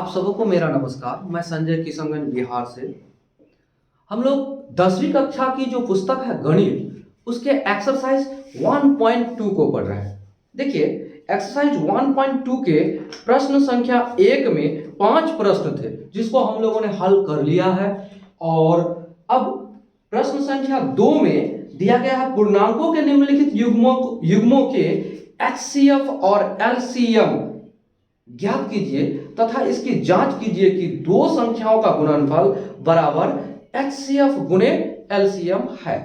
आप सबको मेरा नमस्कार। मैं संजय किशनगंज बिहार से। हम लोग 10वीं कक्षा की जो पुस्तक है गणित, उसके एक्सरसाइज 1.2 को पढ़ रहे हैं। देखिए, एक्सरसाइज 1.2 के प्रश्न संख्या 1 में 5 प्रश्न थे जिसको हम लोगों ने हल कर लिया है। और अब प्रश्न संख्या 2 में दिया गया है पूर्णांकों के निम्नलिखित युग्मों के HCF और LCM ज्ञात कीजिए तथा इसकी जांच कीजिए कि दो संख्याओं का गुणनफल बराबर HCF गुणे LCM है।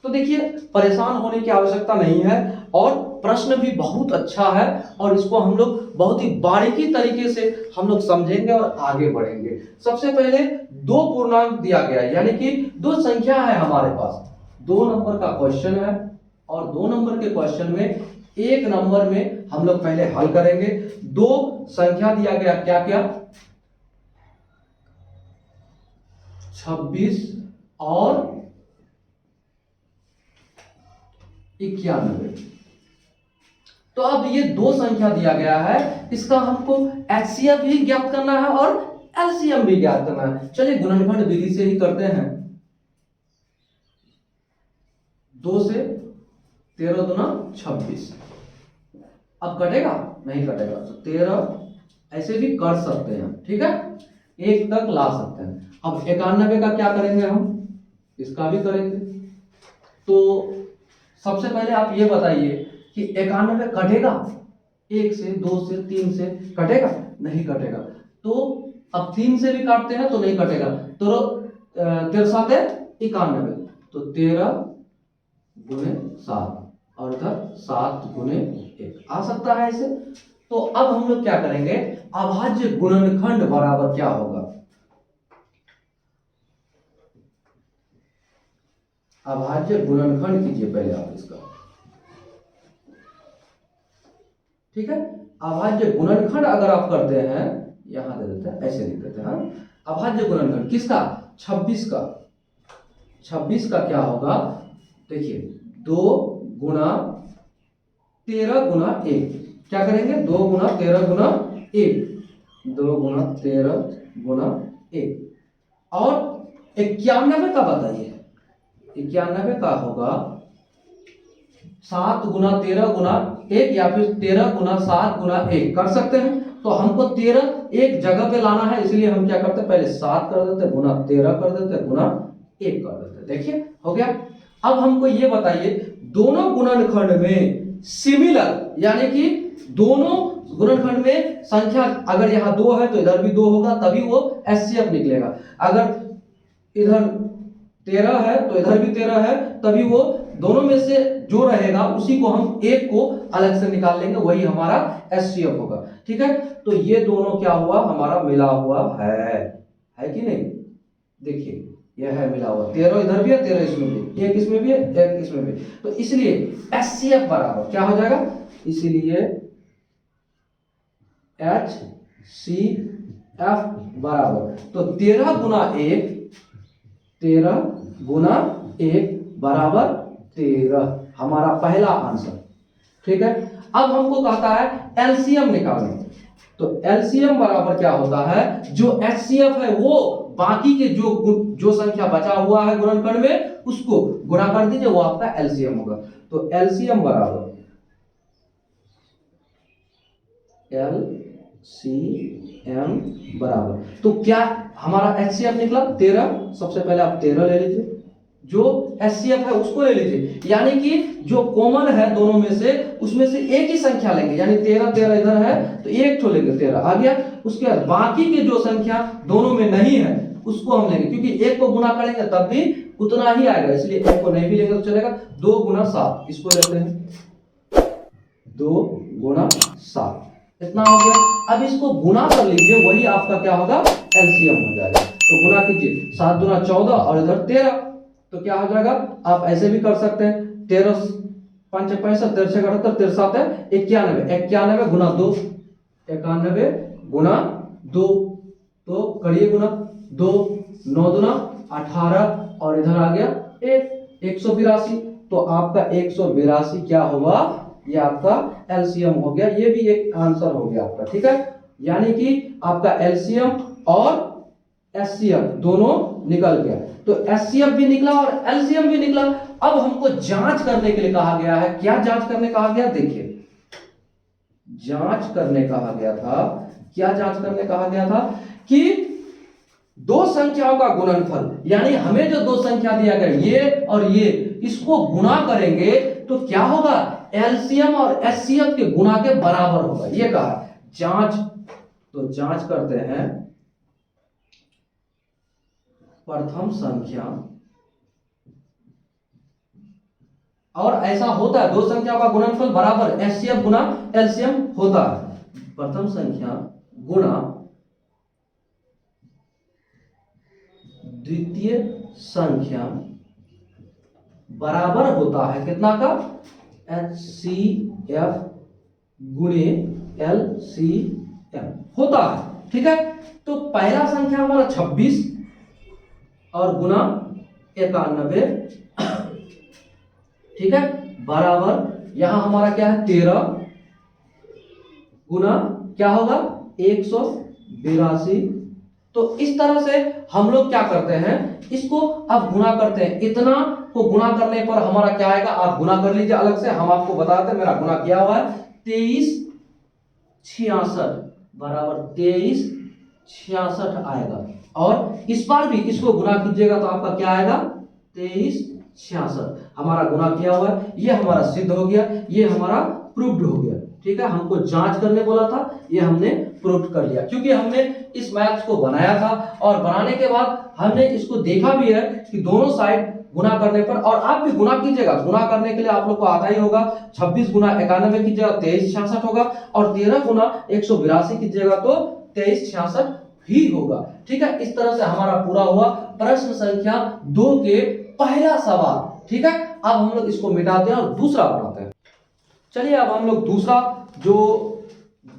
तो देखिए, परेशान होने की आवश्यकता नहीं है और प्रश्न भी बहुत अच्छा है और इसको हम लोग बहुत ही बारीकी तरीके से हम लोग समझेंगे और आगे बढ़ेंगे। सबसे पहले दो पूर्णांक दिया गया है, यानी कि दो संख्या है हमारे पास। 2 नंबर का क्वेश्चन है और 2 नंबर के क्वेश्चन में 1 नंबर में हम लोग पहले हल करेंगे। दो संख्या दिया गया, क्या क्या, 26 और 91। तो अब ये दो संख्या दिया गया है, इसका हमको HCF भी ज्ञात करना है और LCM भी ज्ञात करना है। चलिए गुणनखंड विधि से ही करते हैं। 2 से 13 दूना 26। अब कटेगा? नहीं कटेगा, तो 13 ऐसे भी कर सकते हैं, ठीक है, 1 तक ला सकते हैं। अब 91 का क्या करेंगे हम? इसका भी करेंगे। तो सबसे पहले आप ये बताइए कि 91 कटेगा? 1 से, 2 से, 3 से कटेगा? नहीं कटेगा। तो अब 3 से भी काटते हैं तो नहीं कटेगा। तो 13 7 91, तो 13 गुणे 7 और इधर 7 गुणे 1 आ सकता है ऐसे। तो अब हम लोग क्या करेंगे? अभाज्य गुणनखंड बराबर क्या होगा? अभाज्य गुणनखंड कीजिए पहले आप इसका, ठीक है। अभाज्य गुणनखंड अगर आप करते हैं, यहां दे देते हैं, ऐसे लिख देते हैं। अभाज्य गुणनखंड किसका? 26 का। 26 का क्या होगा? देखिए, 2 गुणा 13 गुणा 1। क्या करेंगे? 2 गुणा 13 गुणा 1, 2 गुणा 13 गुणा 1। और 91 का बताइए। 91 का होगा 7 गुणा 13 गुणा 1 या फिर 13 गुणा 7 गुणा 1 कर सकते हैं। तो हमको 13 एक जगह पे लाना है, इसलिए हम क्या करते हैं? पहले 7 कर देते, गुणा 13 कर देते, गुणा 1 कर देते। देखिए, हो गया। अब हमको ये बताइए, दोनों गुणनखंड में सिमिलर, यानी कि दोनों गुणनखंड में संख्या अगर यहाँ 2 है तो इधर भी 2 होगा, तभी वो HCF निकलेगा। अगर इधर 13 है तो इधर भी 13 है, तभी वो दोनों में से जो रहेगा उसी को हम एक को अलग से निकाल लेंगे, वही हमारा HCF होगा, ठीक है। तो ये दोनों क्या हुआ? हमारा मिला हुआ है कि नहीं? देखिए, यह है मिला हुआ। 13 इधर भी है, 13 इसमें भी, 1 इसमें भी है, 1 इसमें भी। तो इसलिए HCF बराबर क्या हो जाएगा? इसलिए HCF बराबर, तो 13 गुना 1, 13 गुना 1 बराबर 13, हमारा पहला आंसर, ठीक है। अब हमको कहता है LCM निकालने। तो LCM बराबर क्या होता है? जो HCF है वो बाकी के जो संख्या बचा हुआ है गुणनखंड में, उसको गुणा कर दीजिए, वो आपका LCM होगा। तो LCM बराबर LCM बराबर, तो क्या हमारा HCF निकला? 13। सबसे पहले आप 13 ले लीजिए, जो HCF है उसको ले लीजिए, यानी कि जो कॉमन है दोनों में से, उसमें से एक ही संख्या लेंगे, यानी 13 13 इधर है तो एक ठो लेंगे, 13 आ गया। उसके बाद बाकी के जो संख्या दोनों में नहीं है उसको हम लेंगे, क्योंकि एक को गुणा करेंगे तब भी उतना ही आएगा, इसलिए एक को नहीं भी लेंगे तो चलेगा। 2 गुणा 7, इसको लेते हैं, 2 गुणा 7, इतना हो गया। अब इसको गुणा कर लीजिए, वही आपका क्या होगा? LCM हो जाएगा। तो गुणा कीजिए, 7 दूना 14 और इधर 13, तो क्या हो जाएगा? आप ऐसे भी कर सकते हैं, 13 5 65, 13 78, 13 7 91, 91 गुना 2, 91 गुना 2, तो करिए गुना 2, 9 दूना 18 और इधर आ गया 182। तो आपका 182 क्या होगा? ये आपका LCM हो गया, ये भी एक आंसर हो गया आपका, ठीक है। यानी कि आपका एलसीएम और एचसीएफ दोनों निकल गया। तो एचसीएफ भी निकला और एलसीएम भी निकला। अब हमको जांच करने के लिए कहा गया है। क्या जांच करने कहा गया? देखिए, जांच करने कहा गया था। क्या जांच करने कहा गया था? कि दो संख्याओं का गुणनफल, यानी हमें जो दो संख्या दिया गया ये और ये, इसको गुणा करेंगे तो क्या होगा? एलसीएम और एचसीएफ के गुणा के बराबर होगा, ये कहा जांच। तो जांच करते हैं, प्रथम संख्या, और ऐसा होता है, दो संख्याओं का गुणनफल बराबर एचसीएफ गुना एलसीएम होता है। प्रथम संख्या गुना द्वितीय संख्या बराबर होता है कितना का? एचसीएफ गुणे एलसीएम होता है। ठीक है, तो पहला संख्या हमारा 26 और गुना 91, ठीक है, बराबर यहां हमारा क्या है? 13 गुना क्या होगा? 182। तो इस तरह से हम लोग क्या करते हैं, इसको अब गुणा करते हैं। इतना को गुणा करने पर हमारा क्या आएगा? आप गुणा कर लीजिए अलग से, हम आपको बताते हैं। मेरा गुणा किया हुआ है 2366 बराबर 2366 आएगा। और इस बार भी इसको गुणा कीजिएगा तो आपका क्या आएगा? 2366 हमारा गुणा किया हुआ है। ये हमारा सिद्ध हो गया, ये हमारा प्रूव्ड हो गया। ठीक है, हमको जांच करने बोला था, ये हमने प्रूव कर लिया, क्योंकि हमने इस मैथ्स को बनाया था और बनाने के बाद हमने इसको देखा भी है कि दोनों साइड गुणा करने पर, और आप भी गुणा कीजिएगा। गुणा करने के लिए आप लोग को आता ही होगा। 26 गुना 91 कीजिएगा 2366 होगा, और 13 गुना 182 कीजिएगा तो 2366 ही होगा। ठीक है, इस तरह से हमारा पूरा हुआ प्रश्न संख्या 2 के पहला सवाल। ठीक है, अब हम लोग इसको मिटाते हैं और दूसरा बनाते हैं। चलिए, अब हम लोग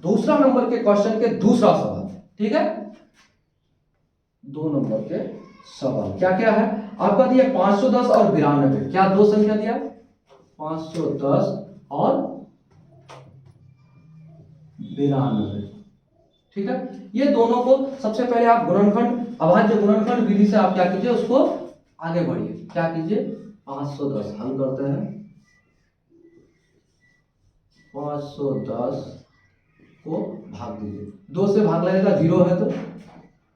दूसरा नंबर के क्वेश्चन के दूसरा सवाल, ठीक है, 2 नंबर के सवाल क्या क्या है आपका? दिया 510 और 92। क्या दो संख्या दिया? 510 और 92। ठीक है, ये दोनों को सबसे पहले आप गुणनखंड, अभाज्य गुणनखंड विधि से आप क्या कीजिए, उसको आगे बढ़िए। क्या कीजिए? 510 हल करते हैं। 510 को भाग दीजिए, 2 से भाग लगेगा, 0 है तो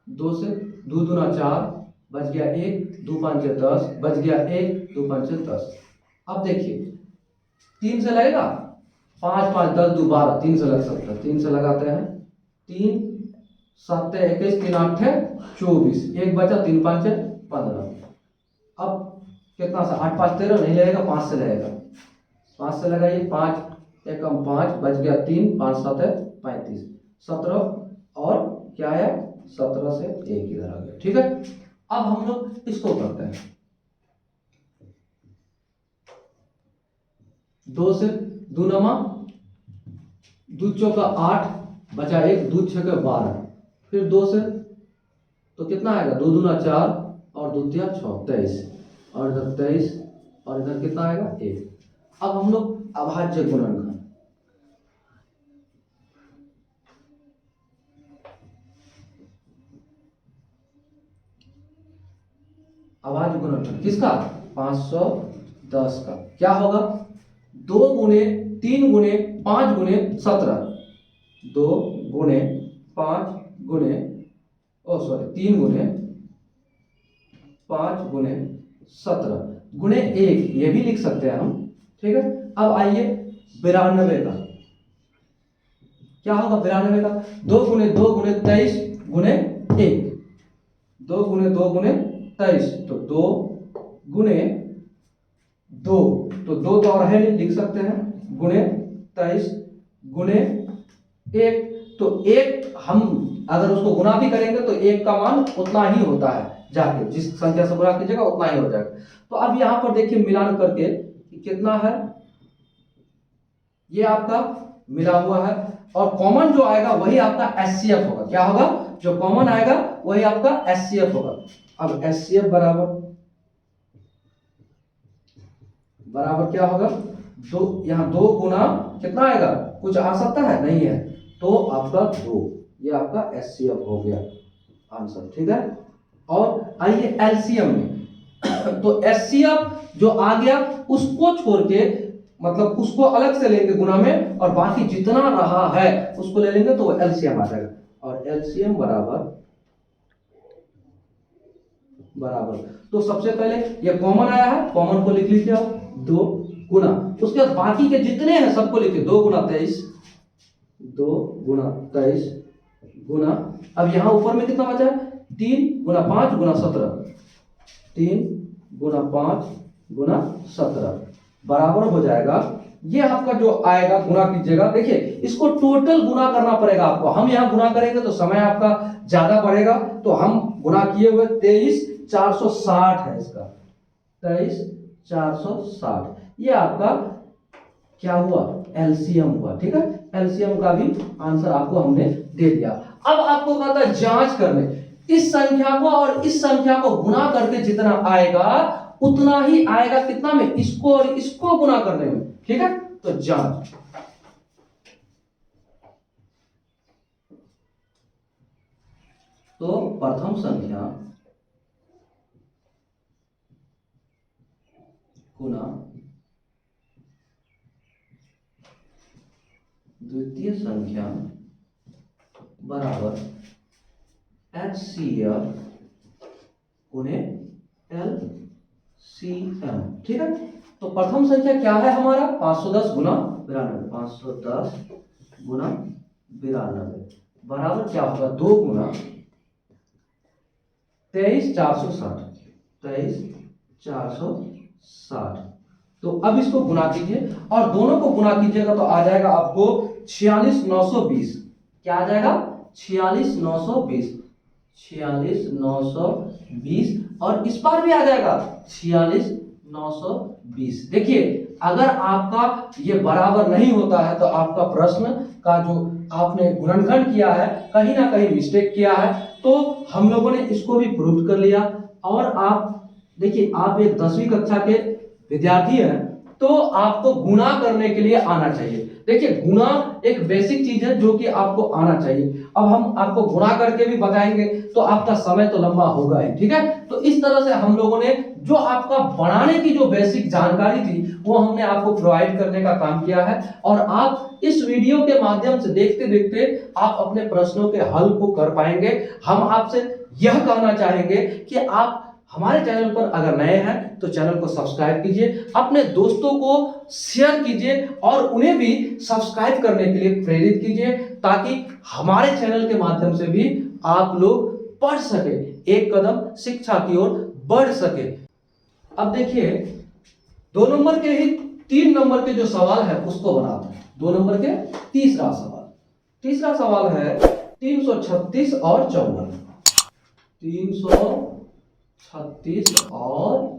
2 से, 2 दूना 4 बच गया 1, 2 5 10 बच गया 1, 2 5 10। अब देखिए 3 से लगेगा, 5 5 10 2 12, 3 से लग सकता है, 3 से लगाते हैं। 3 7 21, 3 8 24, 1 बचा, 3 5 15। अब कितना सा? 8 5 13 नहीं लगेगा, 5 से लगेगा। 5 से लगाइए, 5 1 5 बच गया 3, 5 7 35, 17 और क्या आया? 17 से 1 इधर आ गया। ठीक है, अब हम लोग इसको करते हैं। 2 से 2 नमा 2 चौका 8 बचा 1, 2 छक्के 12, फिर 2 से तो कितना आएगा? 2 दूना 4 और 2 तिया 6 23, और इधर 23 और इधर कितना आएगा? 1। अब हम लोग अभाज्य गुणनखंड, अभाज्य गुणनखंड किसका? 510 का क्या होगा? 2 गुने 3 गुने 5 गुने 17, 2 गुने 5 गुने 3 गुने 5 गुने 17 गुने 1, ये भी लिख सकते हैं हम। ठीक है, अब आइए 92 का क्या होगा? 92 का 2 गुने 2 गुने 23 गुने 1, 2 गुने 2 गुने 23, तो 2 गुने 2, तो 2 तो और है नहीं, लिख सकते हैं, गुने 23 गुने 1, तो 1 हम अगर उसको गुना भी करेंगे तो 1 का मान उतना ही होता है, जाके जिस संख्या से गुणा कीजिएगा उतना ही हो जाएगा। तो अब यहाँ पर देखिए मिलान करके कितना है, ये आपका मिला हुआ है, और कॉमन जो आएगा वही आपका एचसीएफ होगा। क्या होगा? जो कॉमन आएगा वही आपका एचसीएफ होगा। अब एचसीएफ बराबर क्या होगा? 2, यहाँ 2 गुना कितना आएगा? कुछ आ सकता है? नहीं है, तो आपका 2 ये आपका HCF हो गया आंसर, ठीक है। और आइए एलसीएम में तो HCF जो आ गया उसको छोड़ के, मतलब उसको अलग से लेंगे गुना में, और बाकी जितना रहा है उसको ले लेंगे तो वो एलसीएम आ जाएगा। और एलसीएम बराबर तो सबसे पहले ये कॉमन आया है, कॉमन को लिख लीजिए आप 2 गुना, उसके बाद बाकी के जितने हैं सबको लिखिए 2 गुना 23, 2 गुना 23 गुना, अब यहां ऊपर में कितना बचा है 3 गुना 5 गुना 17, 3 गुना 5 गुना 17 बराबर हो जाएगा। ये आपका जो आएगा गुना कीजिएगा, देखिए इसको टोटल गुना करना पड़ेगा आपको, हम यहाँ गुना करेंगे तो समय आपका ज्यादा बढ़ेगा, तो हम गुना किए हुए 23,460 है इसका, 23,460 ये आपका क्या हुआ एलसीएम हुआ, ठीक है। एलसीएम का भी आंसर आपको हमने दे दिया। अब आपको कहता है जांच करने, इस संख्या को और इस संख्या को गुना करके जितना आएगा उतना ही आएगा कितना में, इसको और इसको गुना करने में, ठीक है। तो जांच, तो प्रथम संख्या गुना द्वितीय संख्या बराबर HCF गुने LCM, ठीक है। तो प्रथम संख्या क्या है हमारा 510 गुना 92, 510 गुना 92 बराबर क्या होगा 2 गुना 23,460, 23,460। तो अब इसको गुना कीजिए और दोनों को गुना कीजिएगा तो आ जाएगा आपको 46,920, क्या आ जाएगा 46,920, 46,920 और इस बार भी आ जाएगा 46,920। देखिए अगर आपका ये बराबर नहीं होता है तो आपका प्रश्न का जो आपने गुणनखंड किया है कहीं ना कहीं मिस्टेक किया है, तो हम लोगों ने इसको भी प्रूव कर लिया। और आप देखिए आप एक 10वीं कक्षा के विद्यार्थी हैं तो आपको गुणा करने के लिए आना चाहिए। देखिए गुणा एक बेसिक चीज है जो कि आपको आना चाहिए। अब हम आपको गुणा करके भी बताएंगे तो आपका समय तो लंबा होगा ही, ठीक है। तो इस तरह से हम लोगों ने जो आपका बनाने की जो बेसिक जानकारी थी वो हमने आपको प्रोवाइड करने का काम किया है, और आप इस वीडियो के माध्यम से देखते देखते आप अपने प्रश्नों के हल को कर पाएंगे। हम आपसे यह कहना चाहेंगे कि आप हमारे चैनल पर अगर नए हैं तो चैनल को सब्सक्राइब कीजिए, अपने दोस्तों को शेयर कीजिए और उन्हें भी सब्सक्राइब करने के लिए प्रेरित कीजिए, ताकि हमारे चैनल के माध्यम से भी आप लोग पढ़ सके, एक कदम शिक्षा की ओर बढ़ सके। अब देखिए 2 नंबर के ही 3 नंबर के जो सवाल है उसको बनाते हैं। 2 नंबर के तीसरा सवाल है 336 और 54, 336 और 54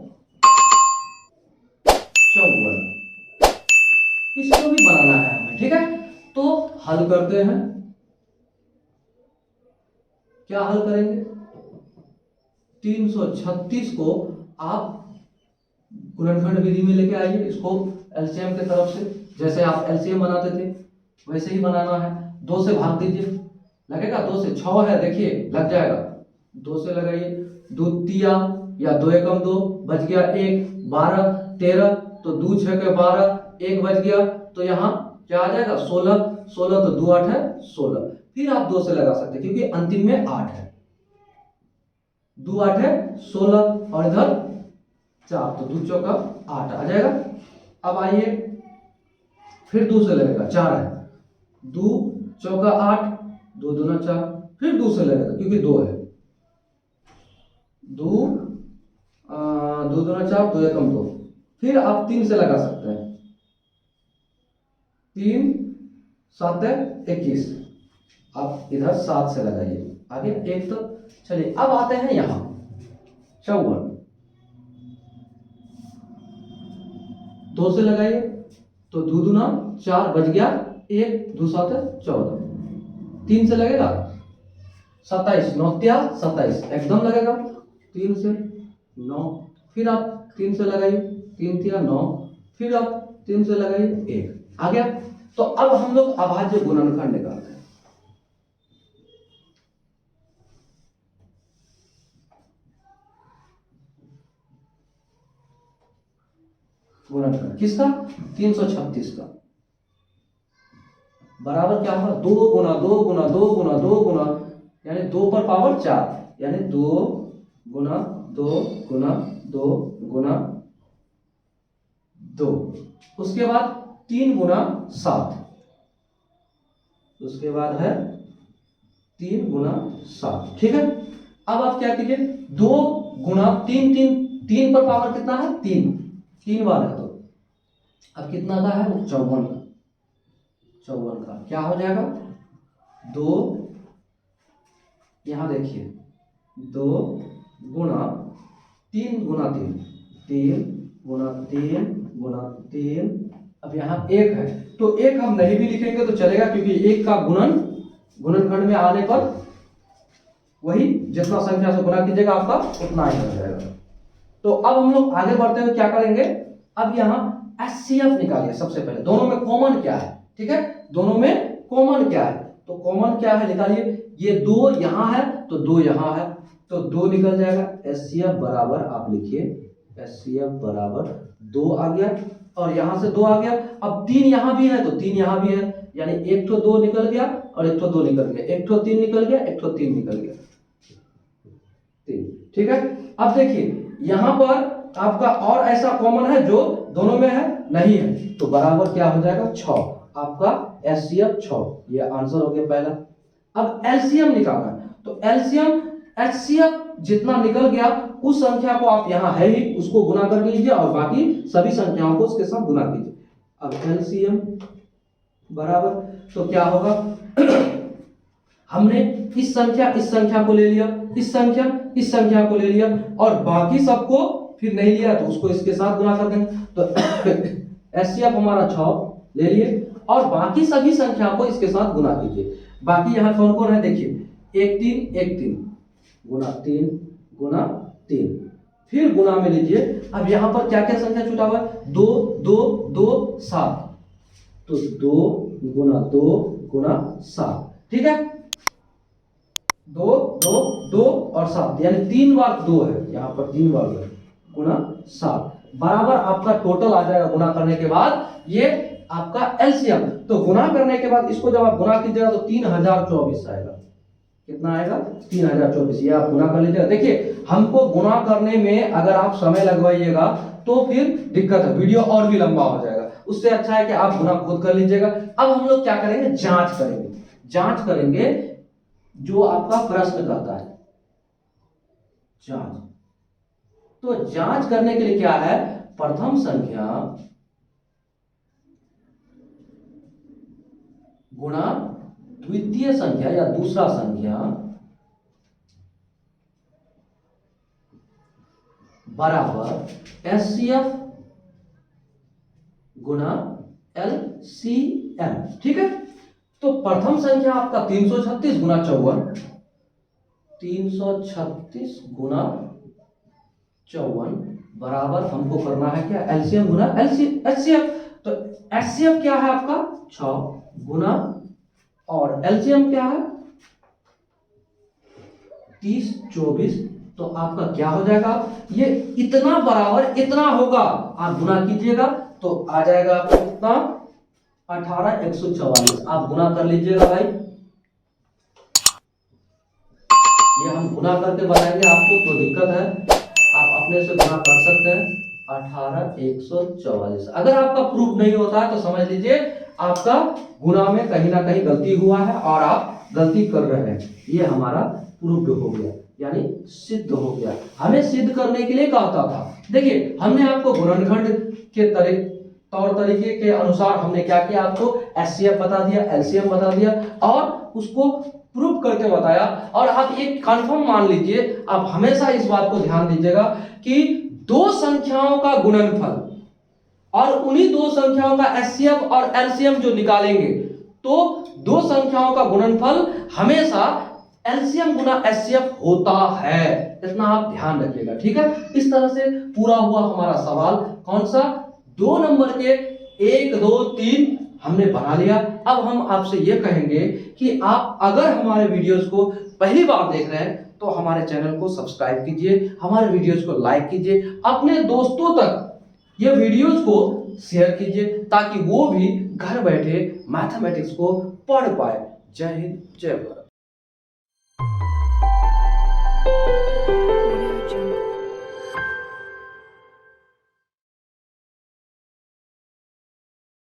इसको भी बनाना है हमें, ठीक है। तो हल करते हैं, क्या हल करेंगे 336 को आप गुणनखंड विधि में लेके आइए, इसको एलसीएम की तरफ से जैसे आप एलसीएम बनाते थे वैसे ही बनाना है। 2 से भाग दीजिए, लगेगा 2 से 6 है, देखिए लग जाएगा, 2 से लगाइए, 2 तिया या 2 एकम 2 बच गया 1, 12 13 तो 2 6 के 12, 1 बच गया तो यहाँ क्या आ जाएगा 16, 16 तो 2 8 है 16, फिर आप 2 से लगा सकते हैं क्योंकि अंतिम में 8 है, 2 8 है 16 और इधर 4 तो 2 चौका 8 आ जाएगा। अब आइए फिर 2 से लगेगा 4 है, 2 चौका 8, 2 दूना 4, फिर 2 से लगेगा क्योंकि 2 है, 2 दूना 4, 2 एकम 2, फिर आप 3 से लगा सकते हैं, 3 7 21, आप इधर 7 से लगाइए आगे 1 तक। चलिए अब आते हैं यहां 54, 2 से लगाइए तो 2 दूना 4 बच गया 1, 2 7 14, 3 से लगेगा 27, 9 तिया 27 एकदम लगेगा, 3 से 9, फिर आप 3 से लगाइए, 3 तिया 9, फिर आप 3 से लगाइए 1 आ गया। तो अब हम लोग अभाज्य गुणनखंड निकालते हैं। गुणनखंड किसका? 336 का। बराबर क्या होगा? 2 गुना 2 गुना 2 गुना 2 गुना, यानी 2 पर पावर 4, यानी 2 गुना 2 गुना 2 गुना 2, उसके बाद 3 गुना 7, उसके बाद है 3 गुना 7। ठीक है, अब आप क्या कीजिए, 2 गुना 3, 3 पर पावर कितना है? 3 बार है, तो अब कितना का है? 54 का। 54 का क्या हो जाएगा? 2, यहां देखिए, 2 गुना 3 गुना 3, 3 गुना 3 गुना 3, अब यहाँ 1 है तो 1 हम नहीं भी लिखेंगे तो चलेगा, क्योंकि 1 का गुणनखंड में आने पर वही जितना संख्या से गुना कीजिएगा आपका उतना ही हो जाएगा। तो अब हम लोग आगे बढ़ते हुए क्या करेंगे, अब यहाँ HCF निकालिए सबसे पहले। दोनों में कॉमन क्या है? ठीक है, दोनों में कॉमन क्या है? तो कॉमन क्या है निकालिए। ये 2 यहाँ है तो 2 यहाँ है, तो 2 निकल जाएगा। HCF बराबर आप लिखिए, HCF बराबर 2 आ गया, और यहाँ से 2 आ गया। अब 3 यहाँ भी है तो 3 यहाँ भी है, यानी एक ठो 2 निकल गया और एक ठो 2 निकल गया, एक ठो 3 निकल गया, एक ठो 3 निकल गया, 3। ठीक है, अब देखिए यहाँ पर आपका और ऐसा कॉमन है जो दोनों में है नहीं है, तो बराबर क्या हो जाएगा? 6। आपका HCF 6, ये आंसर हो गया पहला। अब LCM निकालना है, तो LCM HCF जितना निकल गया उस संख्या को आप यहाँ है ही उसको गुना कर लीजिए और बाकी सभी संख्याओं को उसके साथ गुना कीजिए। अब LCM बराबर, तो क्या होगा हमने इस संख्या को ले लिया, इस संख्या को ले लिया, और बाकी सबको फिर नहीं लिया तो उसको इसके साथ गुना कर देंगे। तो HCF हमारा 6 ले लिए और बाकी सभी संख्या को इसके साथ गुना कीजिए। बाकी यहाँ कौन कौन है देखिए, 1 3 1 3 गुना 3 गुना 3, फिर गुना में लीजिए। अब यहाँ पर क्या क्या संख्या छूटा हुआ है? 2 2 2 7, तो 2 गुना 2 गुना 7। ठीक है, 2 2 2 और 7, यानी 3 बार 2 है, यहाँ पर 3 बार है, गुना 7 बराबर आपका टोटल आ जाएगा। गुना करने के बाद ये आपका LCM, तो गुना करने के बाद इसको जब आप गुना कीजिएगा तो 3024 आएगा। कितना आएगा? 3024। ये आप गुना कर लीजिएगा। देखिए हमको गुना करने में अगर आप समय लगवाइएगा तो फिर दिक्कत है, वीडियो और भी लंबा हो जाएगा। उससे अच्छा है कि आप गुना खुद कर लीजिएगा। अब हम लोग क्या करेंगे? जांच करेंगे जो आपका प्रश्न कहता है, जांच। तो जांच करने के लिए क्या है? प्रथम संख्या गुणा द्वितीय संख्या या दूसरा संख्या बराबर HCF गुणा LCM। ठीक है, तो प्रथम संख्या आपका 336 गुना 54, 336 गुना 54 बराबर हमको करना है क्या? LCM गुना HCF। तो HCF क्या है आपका? 6 गुना, और LCM क्या है? 30 24, तो आपका क्या हो जाएगा? ये इतना बराबर इतना होगा, आप गुना कीजिएगा तो आ जाएगा आपको कितना? 18144। आप गुना कर लीजिएगा भाई, ये हम गुना करके बताएंगे आपको, तो दिक्कत है, आप अपने से गुना कर सकते हैं। 18144। अगर आपका प्रूफ नहीं होता है तो समझ लीजिए आपका गुना में कहीं ना कहीं गलती हुआ है और आप गलती कर रहे हैं। ये हमारा प्रूफ हो गया, यानी सिद्ध हो गया। हमें सिद्ध करने के लिए कहता था, देखिए हमने आपको गुणनखंड के तौर तरीके के अनुसार हमने क्या किया, आपको HCF बता दिया, LCM बता दिया और उसको प्रूफ करके बताया। और आप ये कंफर्म मान लीजिए, आप हमेशा इस बात को ध्यान दीजिएगा कि दो संख्याओं का गुणनफल और उन्हीं दो संख्याओं का HCF और LCM जो निकालेंगे, तो दो संख्याओं का गुणनफल हमेशा LCM गुना HCF होता है। इतना आप ध्यान रखिएगा, ठीक है। इस तरह से पूरा हुआ हमारा सवाल। कौन सा? 2 नंबर के 1 2 3 हमने बना लिया। अब हम आपसे ये कहेंगे कि आप अगर हमारे वीडियोस को पहली बार देख रहे हैं तो हमारे चैनल को सब्सक्राइब कीजिए, हमारे वीडियोस को लाइक कीजिए, अपने दोस्तों तक ये वीडियोज को शेयर कीजिए ताकि वो भी घर बैठे मैथमेटिक्स को पढ़ पाए। जय हिंद, जय भारत।